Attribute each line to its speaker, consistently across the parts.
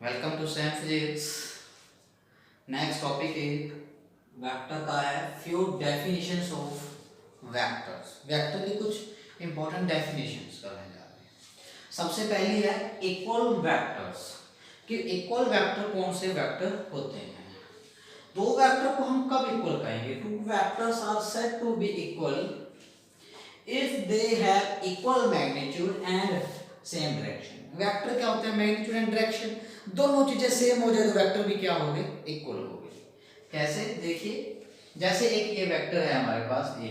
Speaker 1: Welcome to same physics. Next topic एक vector का है। Few definitions of vectors. Vector की कुछ इंपॉर्टेंट डेफिनेशंस करने जा रहे हैं। सबसे पहली है इक्वल वेक्टर्स कि इक्वल वेक्टर कौन से वेक्टर होते हैं। दो वेक्टर को हम कब इक्वल कहेंगे? Two vectors are said to be equal if they have equal magnitude and same direction. Vector क्या होते हैं? मैग्नीट्यूड एंड डायरेक्शन दोनों चीजें सेम हो जाए तो वेक्टर भी क्या हो गए? इक्वल हो गए। कैसे? देखिए, जैसे एक ये वेक्टर है हमारे पास ए,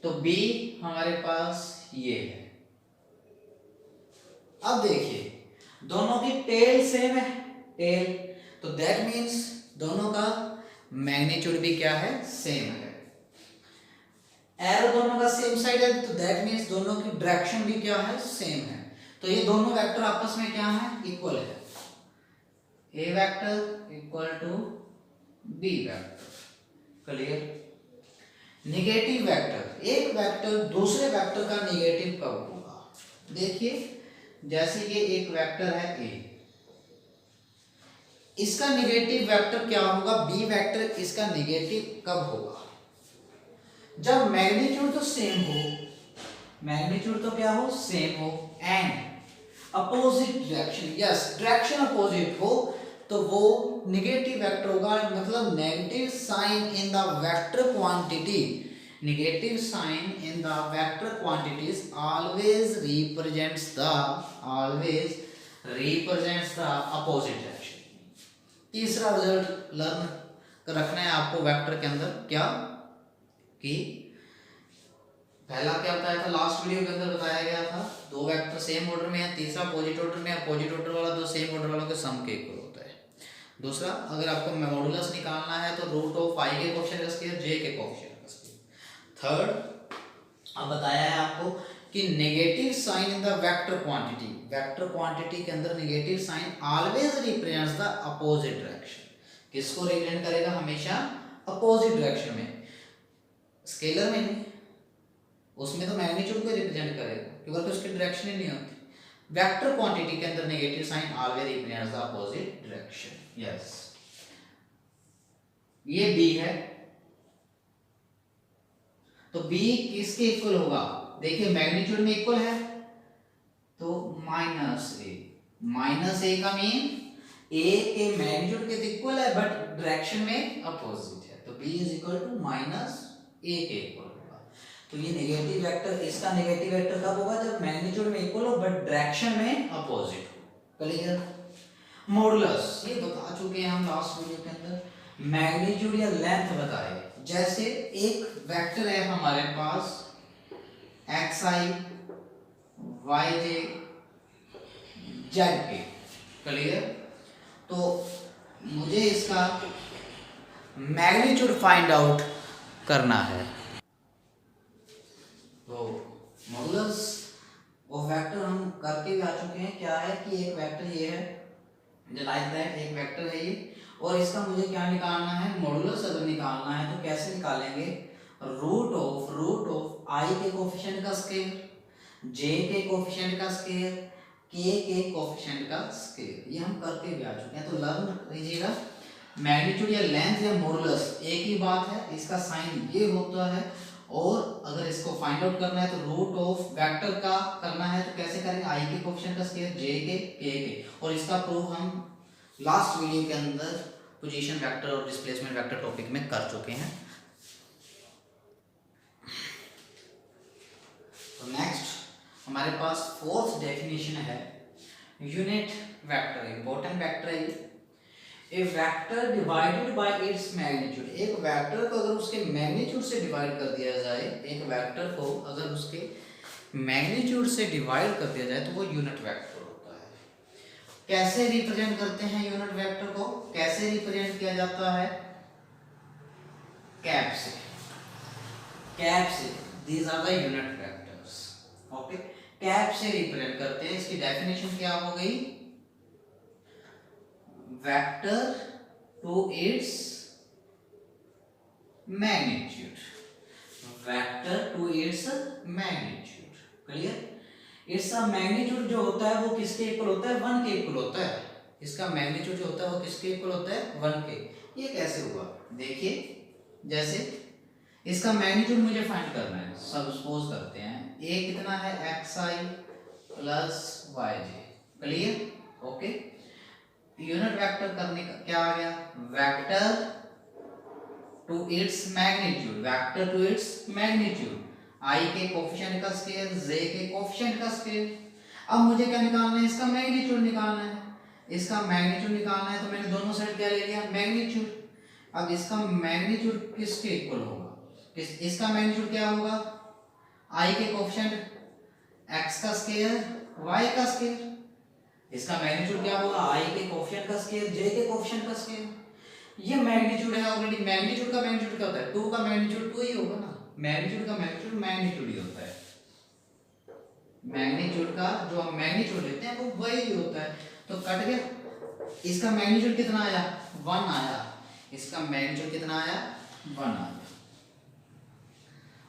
Speaker 1: तो बी हमारे पास ये है। अब देखिए दोनों की टेल सेम है, टेल, तो दैट मीन्स दोनों का मैग्नीट्यूड भी क्या है? सेम है। एरो दोनों का सेम साइड है, तो दैट मीन्स दोनों की डायरेक्शन भी क्या है? सेम है। तो ये दोनों वेक्टर आपस में क्या है? इक्वल है। A vector equal to B vector. Clear? Negative vector, एक वेक्टर दूसरे वेक्टर का निगेटिव कब होगा? देखिए, जैसे ये एक वेक्टर है ए, इसका निगेटिव वेक्टर क्या होगा? B vector. इसका निगेटिव कब होगा? जब मैग्नीट्यूड तो सेम हो, मैग्नीट्यूड तो क्या हो? सेम हो, and opposite direction, yes, direction opposite हो, तो वो निगेटिव वेक्टर होगा। मतलब negative sign in the vector quantity, negative sign in the vector quantities always represents the opposite direction. तीसरा रिजल्ट लर्न रखना है आपको वेक्टर के अंदर, क्या कि पहला क्या बताया था? लास्ट वीडियो के अंदर बताया गया था दो वेक्टर सेम ऑर्डर में है, तीसरा अपोजिट ऑर्डर में, अपोजिट ऑर्डर वाला दो सेम ऑर्डर वालों के सम के इक्वल होता है। दूसरा, अगर आपको मॉडुलस निकालना है तो रूट ऑफ आई के कोएफिशिएंट का स्क्वायर, जे के कोएफिशिएंट का स्क्वायर। थर्ड, अब बताया है आपको कि negative sign in the vector quantity, vector quantity के अंदर negative sign always represents the opposite direction. किसको रिप्रेजेंट करेगा? हमेशा अपोजिट डायरेक्शन में, स्केलर में नहीं, उसमें तो मैग्नीट्यूड को रिप्रेजेंट करेगा क्योंकि उसकी डायरेक्शन ही नहीं होती। वेक्टर क्वांटिटी के अंदर negative sign always represents the opposite direction. Yes, ये बी है, तो बी किसके इक्वल होगा? देखिए मैग्नीट्यूड में इक्वल है, तो माइनस ए का मीन ए के मैग्नीट्यूड के इक्वल है बट डायरेक्शन में अपोजिट है, तो B is equal to minus A के इक्वल होगा। तो ये नेगेटिव वेक्टर, इसका नेगेटिव वेक्टर कब होगा? जब मैग्नीट्यूड में इक्वल हो बट डायरेक्शन में अपोजिट हो। क्लियर? मॉडुलस ये बता चुके हैं हम लास्ट वीडियो के अंदर, मैग्नीट्यूड या लेंथ बताए। जैसे एक वेक्टर है हमारे पास xi yj zk। क्लियर? तो मुझे इसका मैग्नीट्यूड फाइंड आउट करना है। तो मॉडुलस ऑफ वेक्टर हम करके भी आ चुके हैं। क्या है कि एक वेक्टर ये है, लाइक दैट, एक वेक्टर है ये, और इसका मुझे क्या निकालना है? मॉडुलस अगर निकालना है तो कैसे निकालेंगे? रूट ऑफ आई के कोएफिशिएंट का स्क्वायर, जे के कोएफिशिएंट का स्क्वायर, के कोएफिशिएंट का स्क्वायर। ये हम करके भी आ चुके हैं, तो लर्न कीजिएगा। मैग्नीट्यूड या लेंथ या मॉडुलस एक ही बात है, इसका साइन ये होता है, और अगर इसको फाइंड आउट करना है तो रूट ऑफ वेक्टर का करना है तो कैसे करेंगे? आई के कोएफिशिएंट का स्क्वायर, जे के, और इसका प्रूफ हम लास्ट वीडियो के अंदर पोजीशन वेक्टर और डिस्प्लेसमेंट वेक्टर टॉपिक में कर चुके हैं। तो नेक्स्ट हमारे पास फोर्थ डेफिनेशन है यूनिट वेक्टर। इंपॉर्टेंट वेक्टर है ये। A vector divided by its magnitude, एक वेक्टर को अगर उसके मैग्नीट्यूड से डिवाइड कर दिया जाए, एक वेक्टर को अगर उसके मैग्नीट्यूड से डिवाइड कर दिया जाए तो वो यूनिट वेक्टर होता है। कैसे रिप्रेजेंट करते हैं यूनिट वेक्टर को? कैसे रिप्रेजेंट किया जाता है? कैप से, कैप से। These are the unit vectors. Okay, cap से रिप्रेजेंट करते हैं। इसकी डेफिनेशन क्या हो गई? Vector to its magnitude, vector to its magnitude. Clear? इसका मैग्नीट्यूड जो होता है वो किसके इक्वल होता है, 1 के इक्वल होता है। इसका मैग्नीट्यूड जो होता है वो किसके इक्वल होता है, 1 के। ये कैसे हुआ, देखिए जैसे इसका मैग्नीट्यूड मुझे फाइंड करना है, सपोज करते हैं ए कितना है, xi plus yj, clear, okay. Unit vector करने का क्या आ गया, vector to its magnitude, vector to its magnitude, i के कोफिशिएंट का स्केयर, j के कोफिशिएंट का स्केयर। अब मुझे क्या निकालना है, इसका मैग्नीट्यूड निकालना है। इसका मैग्नीट्यूड निकालना है तो मैंने दोनों साइड क्या ले लिया, मैग्नीट्यूड। अब इसका मैग्नीट्यूड किसके इक्वल होगा, इसका मैग्नीट्यूड क्या होगा, i के कोफिशिएंट x का स्केयर y का स्केयर। इसका मैग्नीट्यूड क्या होगा, i के कोफिशिएंट का स्केयर j के कोफिशिएंट का स्केयर। ये मैग्नीट्यूड है ऑलरेडी। मैग्नीट्यूड का मैग्नीट्यूड क्या होता है, 2 का मैग्नीट्यूड 2 ही होगा ना। मैग्नीट्यूड का मैग्नीट्यूड मैग्नीट्यूड ही होता है। मैग्नीट्यूड का जो हम मैग्नीट्यूड लेते हैं वो वही होता है। तो कट गया। इसका मैग्नीट्यूड कितना आया, 1 आया। इसका मैग्नीट्यूड कितना आया, 1 आया,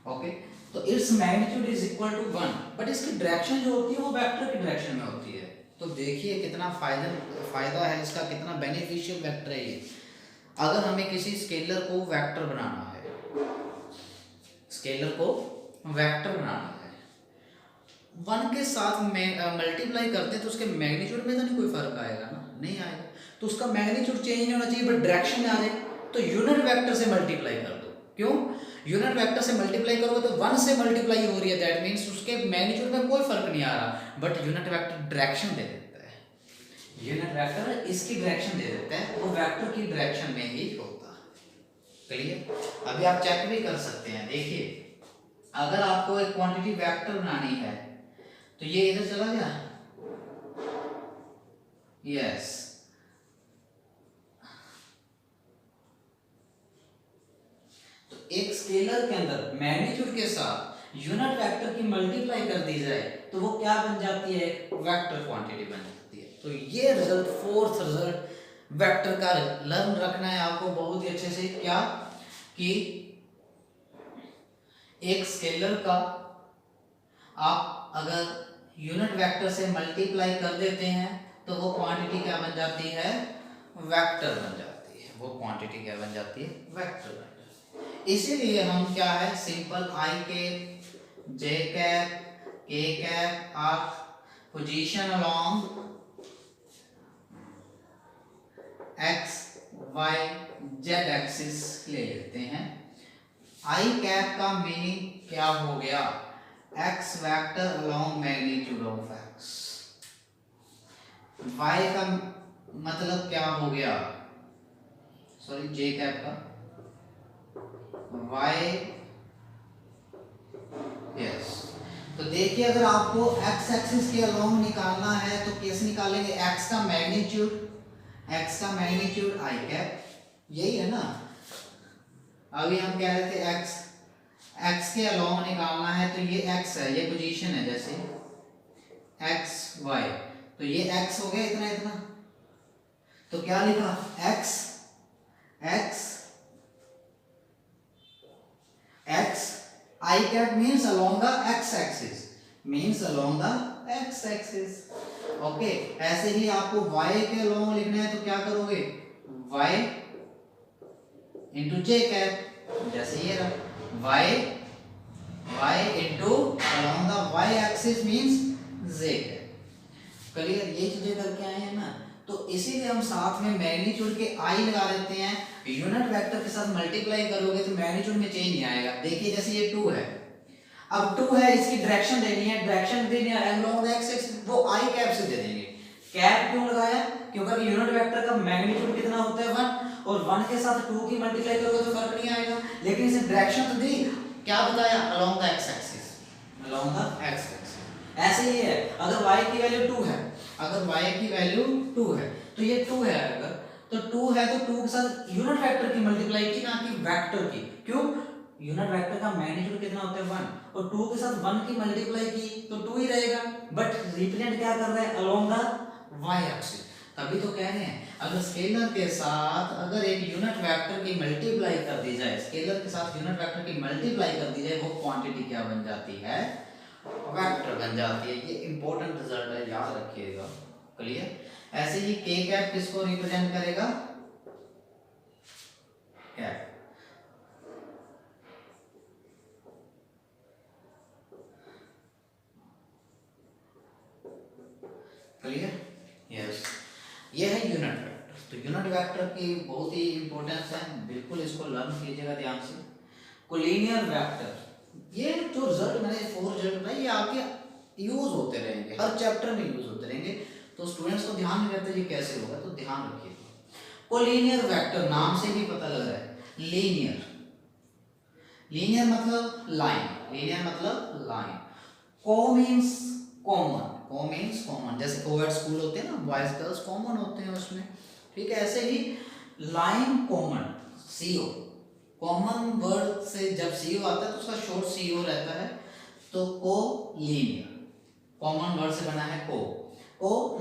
Speaker 1: ओके। तो its magnitude is equal to 1, but इसकी डायरेक्शन जो होती है वो वेक्टर की डायरेक्शन में होती है। तो देखिए कितना फायदा है इसका, कितना बेनिफिशियल वेक्टर है ये। अगर हमें किसी स्केलर को वेक्टर बनाना है, स्केलर को वेक्टर बनाना है, 1 के साथ मल्टीप्लाई करते तो उसके मैग्नीट्यूड में तो नहीं कोई फर्क आएगा ना, नहीं आएगा। तो उसका मैग्नीट्यूड चेंज नहीं होना चाहिए बट डायरेक्शन में आ जाए। तो यूनिट वेक्टर से मल्टीप्लाई कर दो, क्यों, यूनिट वेक्टर से मल्टीप्लाई करोगे तो 1 से मल्टीप्लाई हो रही है, दैट मींस उसके मैग्नीट्यूड में कोई फर्क नहीं आ रहा, बट यूनिट वेक्टर डायरेक्शन दे देता है। यूनिट वेक्टर इसकी डायरेक्शन दे देता है, वो वेक्टर की डायरेक्शन में ही होता है, क्लियर। अभी आप चेक भी कर सकते हैं, देखिए अगर आपको एक क्वांटिटी वेक्टर बनानी है तो ये इधर चला गया, यस। तो एक स्केलर के अंदर मैग्नीट्यूड के साथ यूनिट वेक्टर की मल्टीप्लाई कर दी जाए तो वो क्या बन जाती है, वेक्टर क्वांटिटी बन जाती है। तो ये रिजल्ट, फोर्थ रिजल्ट वेक्टर का लर्न रखना है आपको बहुत ही अच्छे से, क्या कि एक स्केलर का आप अगर यूनिट वेक्टर से मल्टीप्लाई कर देते हैं तो वो क्वांटिटी क्या बन जाती है, वेक्टर बन जाती है। वो क्वांटिटी क्या बन जाती है, वेक्टर बन जाती है। इसीलिए हम क्या है, simple i cap, j cap, k cap are position along x y z axis ले लेते हैं। i कैप का मीनिंग क्या हो गया, x vector along magnitude of x। y का मतलब क्या हो गया, सॉरी j कैप का y, यस। तो देखिए अगर आपको x एक्सिस के अलोंग निकालना है तो कैसे निकालेंगे, x का मैग्नीट्यूड, x का मैग्नीट्यूड i कैप, यही है ना। अभी हम कह रहे थे x के अलोंग निकालना है तो ये x है, ये पोजीशन है, जैसे x y, तो ये x हो गया इतना इतना, तो क्या लिखा, x I cap means along the x axis, means along the x axis, okay. ऐसे ही आपको y के अलोंग लिखना है तो क्या करोगे, y इंटू j कैप, जैसे ये रहा y into along the y axis means j cap, clear. ये चीजें करके आए हैं ना। तो इसीलिए हम साथ में मैग्नीट्यूड के i लगा देते हैं। यूनिट वेक्टर के साथ मल्टीप्लाई करोगे तो मैग्नीट्यूड में चेंज नहीं आएगा। देखिए जैसे ये 2 है, अब 2 है, इसकी डायरेक्शन देनी है, डायरेक्शन देनी है अलोंग द x एक्सिस, वो i कैप से दे देंगे। कैप क्यों लगाया, क्योंकि यूनिट वेक्टर का मैग्नीट्यूड कितना होता है, 1, और 1 के साथ 2 की मल्टीप्लाई करोगे तो फर्क नहीं आएगा। लेकिन इसे डायरेक्शन तो दी, क्या बताया, along the x axis, along the x axis. ऐसे ही है, अगर y की वैल्यू 2 है, अगर y की वैल्यू 2 है तो ये 2 है, अगर तो 2 है तो 2 के साथ यूनिट वेक्टर की मल्टीप्लाई की, ना कि वेक्टर की। क्यों, यूनिट वेक्टर का मैग्नीट्यूड कितना होता है, 1, और 2 के साथ 1 की मल्टीप्लाई की तो 2 ही रहेगा, बट रिप्रेजेंट क्या कर रहा है, अलोंग द y एक्सिस। तभी तो कह रहे हैं अगर स्केलर के साथ अगर एक यूनिट वेक्टर की मल्टीप्लाई कर दी जाए, स्केलर के साथ यूनिट वेक्टर की मल्टीप्लाई कर दी जाए, वो क्वांटिटी क्या बन जाती है, वेक्टर बन जाती है। ये इंपॉर्टेंट रिजल्ट है, याद रखिएगा। क्लियर। ऐसे ही के कैप किसको रिप्रेजेंट करेगा? कैप। क्लियर। यस, ये है यूनिट वेक्टर। तो यूनिट वेक्टर की बहुत ही इंपॉर्टेंस है, बिल्कुल इसको लर्न कीजिएगा ध्यान से। कोलिनियर वेक्टर, ये जो रिजल्ट मैंने 4 रिजल्ट बताए ये आपके यूज होते रहेंगे, हर चैप्टर में यूज होते रहेंगे। तो स्टूडेंट्स को ध्यान नहीं रहता ये कैसे होगा, तो ध्यान रखिएगा। कोलिनियर वेक्टर नाम से भी पता लग रहा है, लीनियर। लीनियर मतलब लाइन, लीनियर मतलब लाइन। को मीन्स कॉमन, को मीन्स कॉमन, जैसे कोएड स्कूल होते हैं ना, बॉयज गर्ल्स कॉमन होते हैं उसमें, ठीक है। ऐसे ही line common, CO, common word से जब सीओ आता है तो उसका शॉर्ट सीओ रहता है। तो को लीनियर, कॉमन वर्ड से बना है को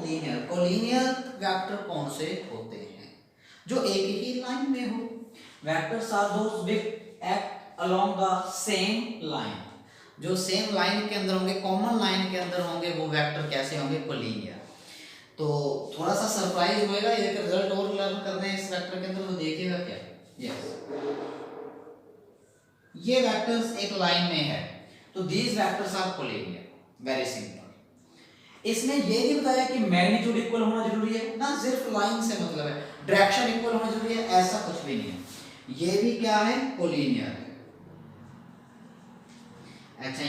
Speaker 1: लीनियर। कोलिनियर वेक्टर कौन से होते हैं? जो एक ही लाइन में हो। Vectors are those which act along the same line, जो सेम लाइन के अंदर होंगे, कॉमन लाइन के अंदर होंगे, वो वेक्टर कैसे होंगे? कोलिनियर। तो थोड़ा सा सरप्राइज होएगा, एक रिजल्ट और लर्न करने हैं इस वेक्टर के अंदर, तो देखिएगा क्या। यस, ये वेक्टर्स एक लाइन में है, तो these vectors are collinear. Very simple. इसमें ये भी बताया कि मैग्नीट्यूड इक्वल होना जरूरी है ना, सिर्फ लाइन से मतलब है, डायरेक्शन इक्वल होना जरूरी है, ऐसा कुछ भी नहीं है। ये भी क्या है? कोलिनियर है। अच्छा,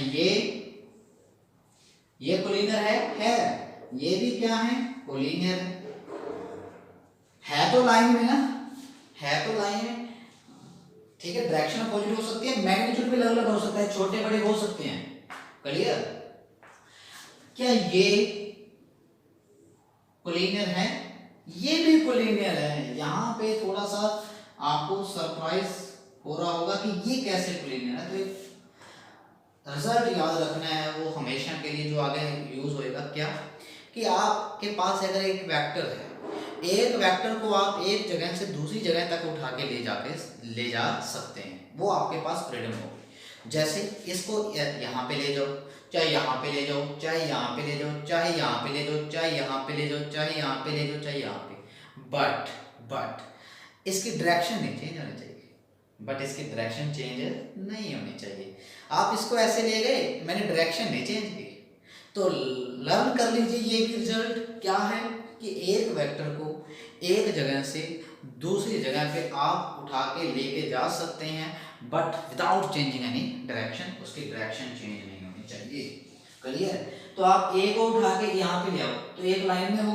Speaker 1: ये कोलिनियर है। ये भी क्या है? कोलिनियर है तो लाइन में ना, है तो लाइन में, ठीक है। डायरेक्शन अपोजिट हो सकती है, मैग्नीट्यूड भी अलग अलग हो सकता है, छोटे बड़े हो सकते हैं। क्लियर। क्या ये कोलिनियर है? ये भी कोलिनियर है। यहां पे थोड़ा सा आपको सरप्राइज हो रहा होगा कि ये कैसे कोलिनियर है। तो एक रिजल्ट याद रखना है, वो हमेशा के लिए जो आगे यूज होएगा, क्या कि आपके पास अगर एक वेक्टर है, एक वेक्टर को आप एक जगह से दूसरी जगह तक उठा के ले जा सकते हैं, वो आपके पास फ्रीडम हो। जैसे इसको यहाँ पे ले जाओ, चाहे यहाँ पे ले जाओ, चाहे यहाँ पे ले जाओ, चाहे यहाँ पे ले जाओ, चाहे यहाँ पे ले जाओ, चाहे यहाँ पे ले जाओ, चाहे यहाँ पे। बट इसकी डायरेक्शन नहीं चेंज होनी चाहिए, नहीं होनी चाहिए। आप इसको ऐसे ले गए, मैंने डायरेक्शन नहीं चेंज की, तो लर्न कर लीजिए ये भी रिजल्ट क्या है कि एक वेक्टर को एक जगह से दूसरी जगह पे आप उठा के लेके जा सकते हैं, but without changing any direction, उसकी डायरेक्शन चेंज नहीं होनी चाहिए। क्लियर। तो आप ए को उठा के यहाँ पे ले आओ तो एक लाइन में हो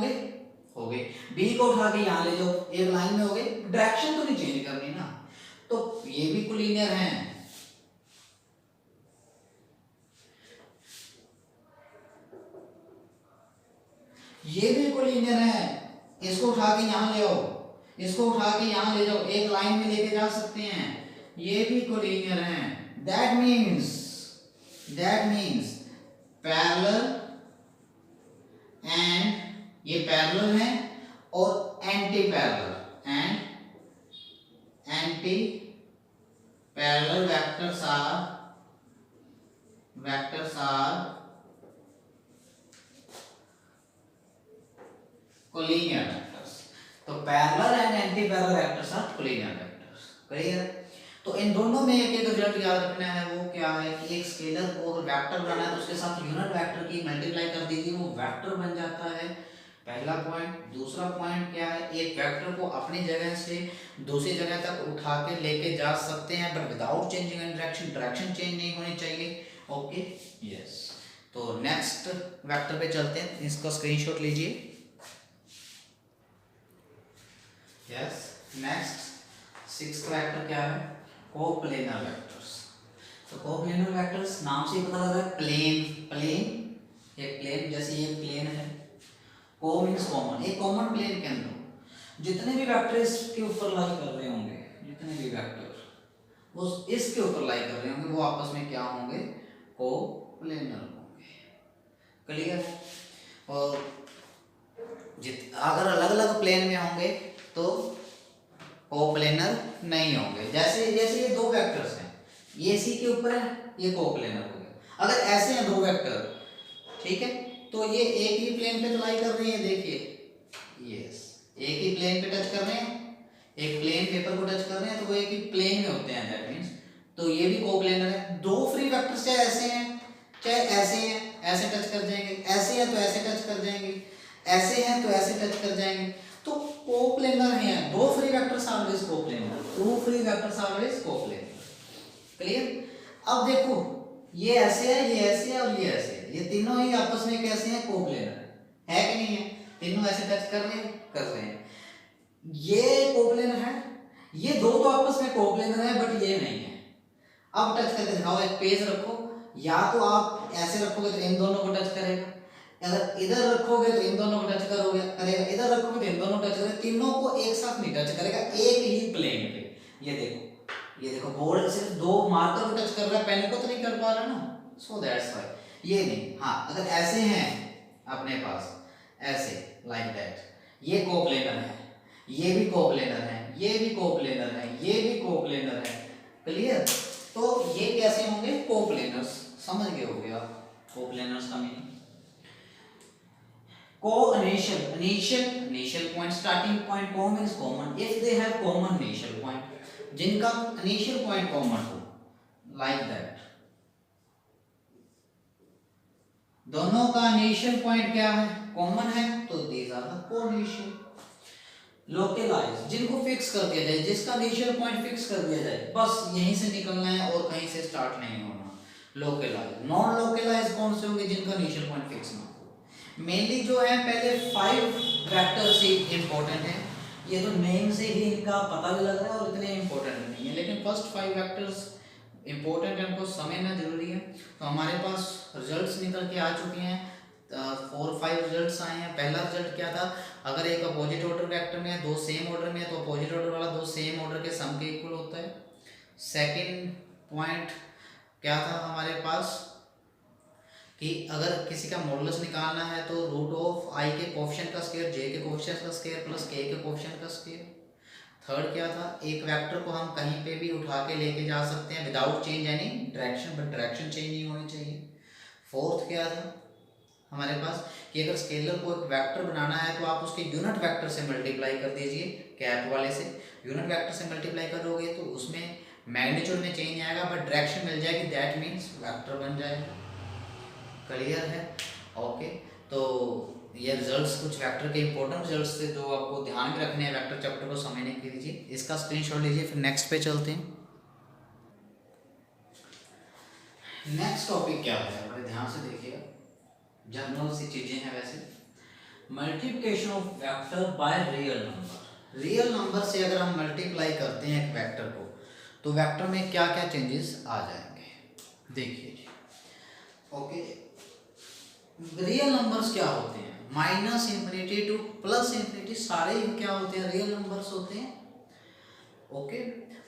Speaker 1: गए, बी को उठा के यहाँ ले जाओ एक लाइन में हो गए, डायरेक्शन तो नहीं चेंज करनी ना, तो ये भी कोलिनियर हैं। ये भी कोलिनियर है। इसको उठा के यहाँ ले आओ, इसको उठा के यहाँ ले जाओ, एक लाइन में लेके जा सकते हैं, ये भी कोलिनियर हैं। दैट मीन्स पैरेलल, एंड ये पैरेलल है, और anti parallel, vectors are collinear vectors. तो parallel and anti parallel vectors are collinear vectors. Clear. तो इन दोनों में एक रिजल्ट याद रखना है, वो क्या है कि एक स्केलर को अगर वेक्टर बनाना है तो उसके साथ यूनिट वेक्टर की मल्टीप्लाई कर दीजिए, वो वेक्टर बन जाता है। पहला पॉइंट। दूसरा पॉइंट क्या है, एक वेक्टर को अपनी जगह से दूसरी जगह तक उठा के लेके जा सकते हैं, but without changing direction change नहीं होनी चाहिए। Okay, yes. तो नेक्स्ट वेक्टर पे चलते हैं, इसका स्क्रीनशॉट लीजिए। यस, नेक्स्ट 6th वेक्टर क्या है? Coplanar vectors. तो कोप्लेनर वेक्टर्स नाम से ही पता लग रहा है, प्लेन, एक प्लेन, जैसे ये प्लेन है, को मीन्स कॉमन, एक कॉमन प्लेन के अंदर जितने भी वेक्टर इसके ऊपर लाई कर रहे होंगे, जितने भी वेक्टर वो इसके ऊपर लाई कर रहे होंगे, वो आपस में क्या होंगे? कोप्लेनर होंगे। क्लियर। और अगर अलग अलग प्लेन में होंगे तो कोप्लेनर नहीं होंगे। जैसे ये दो वेक्टर्स हैं, ये इसी के ऊपर है, ये कोप्लेनर हो गया। अगर ऐसे हैं दो वेक्टर, ठीक है, तो ये एक ही प्लेन पे तो लाई कर रही है, देखिए यस, एक ही प्लेन पे टच कर रहे हैं, एक प्लेन पेपर को टच कर रहे हैं, तो वो एक ही प्लेन में होते हैं, दैट मींस तो ये भी कोप्लेनर है। दो फ्री वेक्टर्स चाहे ऐसे हैं चाहे ऐसे हैं, ऐसे टच कर जाएंगे, ऐसे हैं तो ऐसे टच कर जाएंगे, ऐसे हैं तो ऐसे टच कर जाएंगे, तो कोप्लेनर है। दो free vectors always coplanar, two free vectors always coplanar. Clear? अब देखो ये ऐसे है, ये ऐसे है और ये ऐसे है, ये तीनों ही आपस में कैसे हैं, कोप्लेनर है कि नहीं है? तीनों ऐसे टच कर रहे हैं, कर रहे हैं, ये कोप्लेनर है, ये दो तो आपस में कोप्लेनर है बट ये नहीं है। अब टच करके दिखाओ, एक पेज रखो, या तो आप ऐसे रखोगे तो इन दोनों को टच करेगा, अगर इधर रखोगे तो इन दोनों को टच करोगे करेगा, इधर रखोगे तो इन दोनों को टच करेगा, तीनों को एक साथ नहीं टच करेगा, एक ही प्लेन पे। ये देखो बोर्ड सिर्फ दो मार्कर को टच कर रहा है, पेन को तो नहीं कर पा रहा ना, सो दैट्स व्हाई ये नहीं। हाँ अगर ऐसे हैं अपने पास, ऐसे लाइक दैट, ये कोप्लेनर है, ये भी कोप्लेनर है, ये भी कोप्लेनर है, ये भी कोप्लेनर है। क्लियर? तो ये कैसे होंगे, कोप्लेनर्स। समझ गए होगे आप कोप्लेनर्स का meaning. Co-initial, initial point, starting point, com is common if they have common initial point, जिनका initial point common हो, like that, दोनों का initial point क्या है, common है, तो these are the co-initial। Localize, जिनको फिक्स कर दिया जाए, जिसका initial point फिक्स कर दिया जाए, बस यहीं से निकलना है और कहीं से स्टार्ट नहीं होना। Localize, नॉन लोकलाइज कौन से होंगे, जिनका initial point फिक्स ना हो। मेनली जो है पहले 5 वेक्टर्स ही इंपॉर्टेंट है, ये तो नेम से ही इनका पता भी लग रहा है और इतने इंपॉर्टेंट नहीं है, लेकिन फर्स्ट 5 वेक्टर्स इंपॉर्टेंट है, उनको समझना जरूरी है। तो हमारे पास रिजल्ट्स निकल के आ चुके हैं, 4-5 रिजल्ट्स आए हैं। पहला रिजल्ट क्या था, अगर एक अपोजिट ऑर्डर वेक्टर में है, दो सेम ऑर्डर में है, तो अपोजिट ऑर्डर वाला दो सेम ऑर्डर के सम के इक्वल होता है। सेकंड पॉइंट क्या था हमारे पास कि अगर किसी का मॉडुलस निकालना है तो रूट ऑफ आई के कोएफिशिएंट का स्क्वायर, जे के कोएफिशिएंट का स्क्वायर प्लस के कोएफिशिएंट का स्क्वायर। थर्ड क्या था, एक वेक्टर को हम कहीं पे भी उठा के लेके जा सकते हैं without change any direction, but direction change नहीं होनी चाहिए। फोर्थ क्या था हमारे पास कि अगर स्केलर को एक वेक्टर बनाना है तो आप उसके यूनिट वेक्टर से मल्टीप्लाई कर दीजिए, कैप वाले से यूनिट वेक्टर से मल्टीप्लाई करोगे तो उसमें मैग्नीट्यूड में चेंज आएगा बट डायरेक्शन मिल जाएगी, दैट मीन्स वेक्टर बन जाएगा। क्लियर है? ओके, तो ये रिजल्ट्स कुछ वेक्टर के इंपॉर्टेंट रिजल्ट्स थे जो आपको ध्यान में रखने हैं वेक्टर चैप्टर को समझने के लिए। इसका स्क्रीनशॉट लीजिए, फिर नेक्स्ट पे चलते हैं। नेक्स्ट टॉपिक क्या है, बड़े ध्यान से देखिएगा, जनरल सी चीजें हैं वैसे। Multiplication of vector by real number. Real number से अगर हम मल्टीप्लाई करते हैं एक वेक्टर को तो वेक्टर में क्या क्या चेंजेस आ जाएंगे, देखिए जी। ओके, रियल नंबर्स क्या होते हैं, minus infinity two plus infinity, सारे क्या होते हैं, रियल नंबर्स होते हैं। ओके,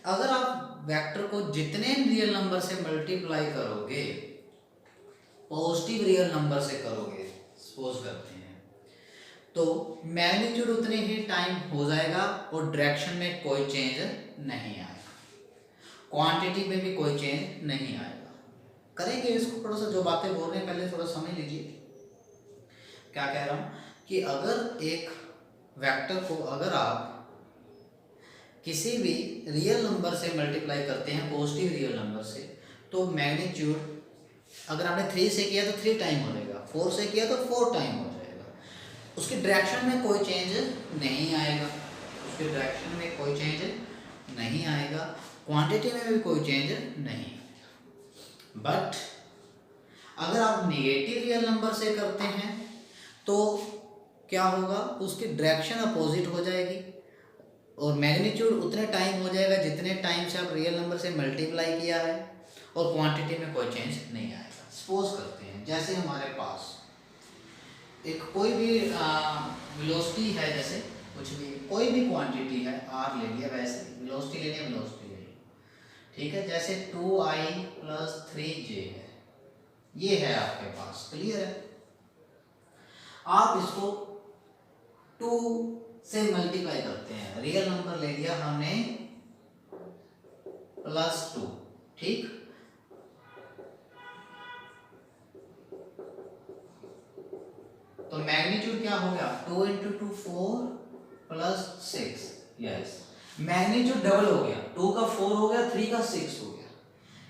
Speaker 1: अगर आप वेक्टर को जितने रियल नंबर से मल्टीप्लाई करोगे, पॉजिटिव रियल नंबर से करोगे सपोज करते हैं, तो मैग्नीट्यूड उतने ही टाइम हो जाएगा और डायरेक्शन में कोई चेंज नहीं आएगा, क्वांटिटी में भी कोई चेंज नहीं आएगा। करेंगे इसको, थोड़ा सा जो बातें बोल रहे हैं पहले थोड़ा समझ लीजिए। क्या कह रहा हूं कि अगर एक वेक्टर को अगर आप किसी भी रियल नंबर से मल्टीप्लाई करते हैं, पॉजिटिव रियल नंबर से, तो मैग्नीट्यूड अगर आपने 3 से किया तो 3 टाइम हो जाएगा, 4 से किया तो 4 टाइम हो जाएगा, उसकी डायरेक्शन में कोई चेंज नहीं आएगा, उसके डायरेक्शन में कोई चेंज नहीं आएगा, क्वांटिटी में भी कोई चेंज नहीं। बट अगर आप नेगेटिव रियल नंबर से करते हैं तो क्या होगा, उसकी डायरेक्शन अपोजिट हो जाएगी और मैग्नीट्यूड उतने टाइम हो जाएगा जितने टाइम से आप रियल नंबर से मल्टीप्लाई किया है, और क्वांटिटी में कोई चेंज नहीं आएगा। सपोज करते हैं जैसे हमारे पास एक कोई भी वेलोसिटी है, जैसे कुछ भी कोई भी क्वांटिटी है, आर ले लिया, वैसे वेलोसिटी लेनी है, वेलोसिटी ले लो, ठीक है। जैसे 2i + 3j है, ये है आपके पास, क्लियर है। आप इसको 2 से मल्टीप्लाई करते हैं, रियल नंबर ले लिया हमने +2, ठीक। तो मैग्नीट्यूड क्या हो गया 2 into 2 4 plus 6, yes magnitude double हो गया, 2 का 4 हो गया, 3 का 6 हो गया।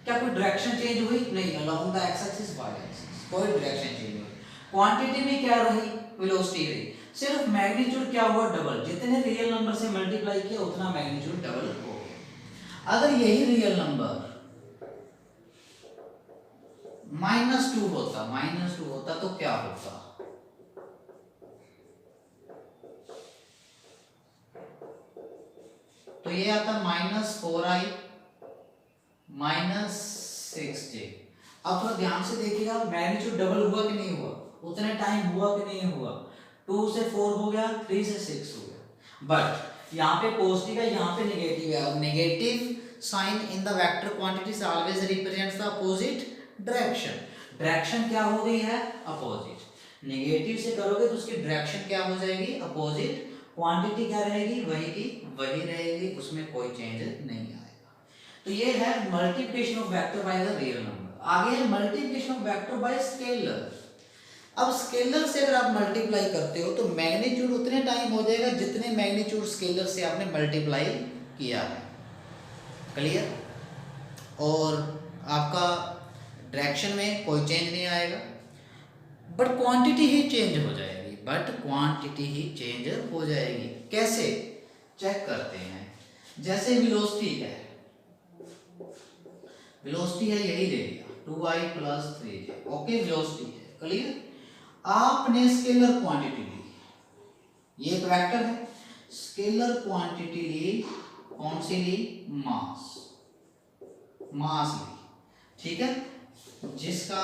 Speaker 1: क्या कोई डायरेक्शन चेंज हुई? नहीं, along the X axis Y axis कोई डायरेक्शन चेंज हुई। क्वांटिटी भी क्या रही? वेलोसिटी रही। सिर्फ मैग्नीट्यूड क्या हुआ? डबल। जितने रियल नंबर से मल्टीप्लाई किया उतना मैग्नीट्यूड डबल हो गया। अगर यही रियल नंबर -2 होता तो क्या होता? तो ये आता -4i -6j। अब थोड़ा ध्यान से देखिएगा, मैग्नीट्यूड डबल हुआ कि नहीं हुआ? उतने टाइम हुआ कि नहीं हुआ? 2 से 4 हो गया, 3 से 6 हो गया। बट यहाँ पे पॉजिटिव है, यहाँ पे नेगेटिव है। और negative sign in the vector quantities always represents the opposite direction. Direction क्या हो गई है? अपोजिट। नेगेटिव से करोगे तो उसकी डायरेक्शन क्या हो जाएगी? अपोजिट। क्वांटिटी क्या रहेगी? वही की वही रहेगी, उसमें कोई चेंज नहीं आएगा। तो ये है multiplication of vector by the real number. आगे है multiplication of vector by scalar. अब स्केलर से अगर आप मल्टीप्लाई करते हो तो मैग्नीट्यूड उतने टाइम हो जाएगा जितने मैग्नीट्यूड स्केलर से आपने मल्टीप्लाई किया है। क्लियर? और आपका डायरेक्शन में कोई चेंज नहीं आएगा, बट क्वांटिटी ही चेंज हो जाएगी। कैसे? चेक करते हैं। जैसे वेलोसिटी है, यही ले लिया 2i + 3j। ओके, वेलोसिटी है। क्लियर? आपने स्केलर क्वांटिटी ली, ये एक वेक्टर है। स्केलर क्वांटिटी ली, कौन सी ली? मास ली, ठीक है। जिसका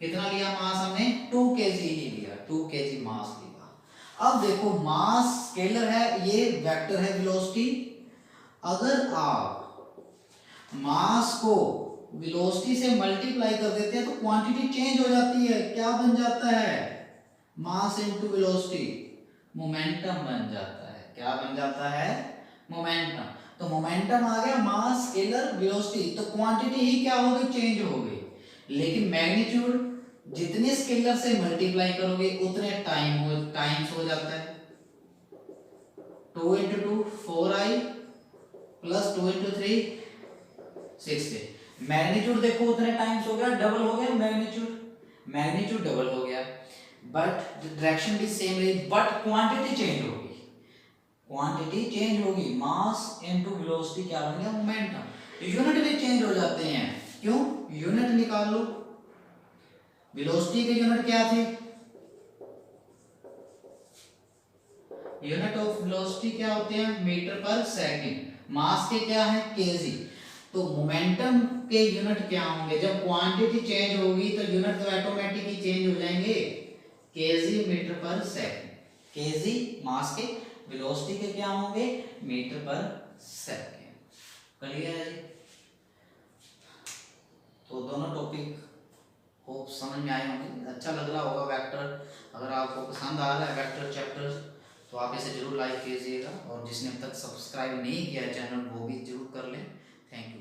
Speaker 1: कितना लिया मास हमने? 2 kg ही लिया, 2 kg मास लिया। अब देखो, मास स्केलर है, ये वेक्टर है वेलोसिटी। अगर आप मास को वेलोसिटी से मल्टीप्लाई कर देते हैं तो क्वांटिटी चेंज हो जाती है। क्या बन जाता है? मास इनटू वेलोसिटी, मोमेंटम बन जाता है। क्या बन जाता है? मोमेंटम। तो मोमेंटम आ गया, मास स्केलर वेलोसिटी, तो क्वांटिटी ही क्या हो गई? चेंज हो गई। लेकिन मैग्नीट्यूड जितने स्केलर से मल्टीप्लाई करोगे उतने टाइम्स हो जाता है। 2 into 2 4i plus 2 into 3 6j। Magnitude देखो उतने टाइम्स हो गया, डबल हो गया मैग्नीट्यूड डबल हो गया, बट डायरेक्शन भी सेम रही, बट क्वांटिटी चेंज होगी। मास इनटू वेलोसिटी क्या बन गया? मोमेंटम। यूनिट भी चेंज हो जाते हैं। क्यों? यूनिट निकाल लो। वेलोसिटी के यूनिट क्या थे? यूनिट ऑफ वेलोसिटी क्या होते हैं? मीटर पर सेकंड। मास के क्या है? केजी। तो मोमेंटम के यूनिट क्या होंगे? जब क्वांटिटी चेंज होगी तो यूनिट तो ऑटोमेटिक ही चेंज हो जाएंगे। केजी मीटर पर सेकंड। केजी मास के, वेलोसिटी के क्या होंगे? मीटर पर सेकंड। क्लियर है जी? तो दोनों टॉपिक होप समझ में आए होंगे, अच्छा लग रहा होगा वेक्टर। अगर आपको पसंद आ रहा है वेक्टर चैप्टर तो आप इसे जरूर लाइक कीजिएगा, और जिसने अब तक सब्सक्राइब नहीं किया है चैनल वो भी जरूर कर लें। Thank you.